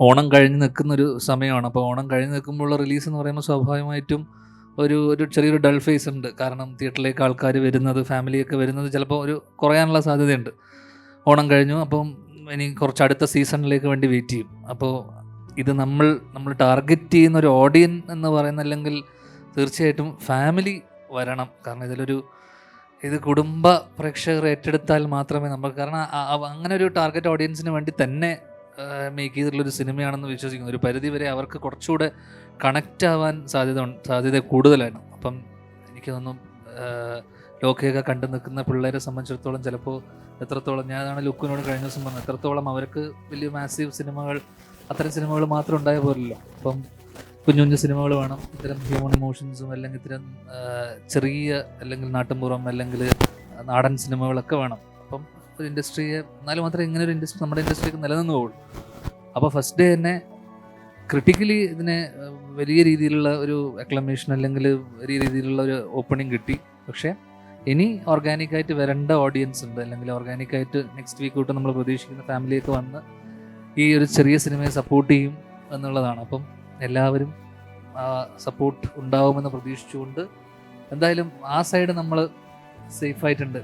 ഓണം കഴിഞ്ഞ് നിൽക്കുന്നൊരു സമയമാണ്. അപ്പോൾ ഓണം കഴിഞ്ഞ് നിൽക്കുമ്പോഴുള്ള റിലീസ് എന്ന് പറയുമ്പോൾ സ്വാഭാവികമായിട്ടും ഒരു ഒരു ചെറിയൊരു ഡൾ ഫേസ് ഉണ്ട്. കാരണം തിയേറ്ററിലേക്ക് ആൾക്കാർ വരുന്നത്, ഫാമിലിയൊക്കെ വരുന്നത് ചിലപ്പോൾ ഒരു കുറയാനുള്ള സാധ്യതയുണ്ട്. ഓണം കഴിഞ്ഞു, അപ്പം ഇനി കുറച്ച് അടുത്ത സീസണിലേക്ക് വേണ്ടി വെയിറ്റ് ചെയ്യും. അപ്പോൾ ഇത് നമ്മൾ ടാർഗറ്റ് ചെയ്യുന്ന ഒരു ഓഡിയൻ എന്ന് പറയുന്ന, അല്ലെങ്കിൽ തീർച്ചയായിട്ടും ഫാമിലി വരണം. കാരണം ഇത് കുടുംബ പ്രേക്ഷകർ ഏറ്റെടുത്താൽ മാത്രമേ നമുക്ക്, കാരണം അങ്ങനെ ഒരു ടാർഗറ്റ് ഓഡിയൻസിന് വേണ്ടി തന്നെ മേക്ക് ചെയ്തിട്ടുള്ളൊരു സിനിമയാണെന്ന് വിശ്വസിക്കുന്നു. ഒരു പരിധി വരെ അവർക്ക് കുറച്ചുകൂടെ കണക്റ്റ് ആവാൻ സാധ്യത കൂടുതലാണ്. അപ്പം എനിക്ക് തോന്നുന്നു ലോക്കയൊക്കെ കണ്ടു നിൽക്കുന്ന പിള്ളേരെ സംബന്ധിച്ചിടത്തോളം ചിലപ്പോൾ എത്രത്തോളം, ഞാനാണ് ലുക്കിനോട് കഴിഞ്ഞ ദിവസം പറഞ്ഞത്, എത്രത്തോളം അവർക്ക് വലിയ മാസീവ് സിനിമകൾ, അത്തരം സിനിമകൾ മാത്രം ഉണ്ടായ പോലല്ലോ. അപ്പം കുഞ്ഞു കുഞ്ഞു സിനിമകൾ വേണം, ഇത്തരം ഹ്യൂമൻ ഇമോഷൻസും അല്ലെങ്കിൽ ഇത്തരം ചെറിയ അല്ലെങ്കിൽ നാട്ടിൻപുറം അല്ലെങ്കിൽ നാടൻ സിനിമകളൊക്കെ വേണം. അപ്പം ഒരു ഇൻഡസ്ട്രിയെ, എന്നാലും മാത്രമേ ഇങ്ങനെ ഒരു ഇൻഡസ്ട്രി നമ്മുടെ ഇൻഡസ്ട്രിയൊക്കെ നിലനിന്ന് പോകുള്ളൂ. അപ്പോൾ ഫസ്റ്റ് ഡേ തന്നെ ക്രിട്ടിക്കലി ഇതിനെ വലിയ രീതിയിലുള്ള ഒരു അക്ലമേഷൻ അല്ലെങ്കിൽ വലിയ രീതിയിലുള്ള ഒരു ഓപ്പണിംഗ് കിട്ടി. പക്ഷേ ഇനി ഓർഗാനിക്കായിട്ട് വരേണ്ട ഓഡിയൻസ് ഉണ്ട്, അല്ലെങ്കിൽ ഓർഗാനിക്കായിട്ട് നെക്സ്റ്റ് വീക്ക് തൊട്ട് നമ്മൾ പ്രതീക്ഷിക്കുന്ന ഫാമിലിയൊക്കെ വന്ന് ഈ ഒരു ചെറിയ സിനിമയെ സപ്പോർട്ട് ചെയ്യും എന്നുള്ളതാണ്. അപ്പം എല്ലാവരും സപ്പോർട്ട് ഉണ്ടാവുമെന്ന് പ്രതീക്ഷിച്ചുകൊണ്ട് എന്തായാലും ആ സൈഡ് നമ്മൾ സേഫായിട്ടുണ്ട്.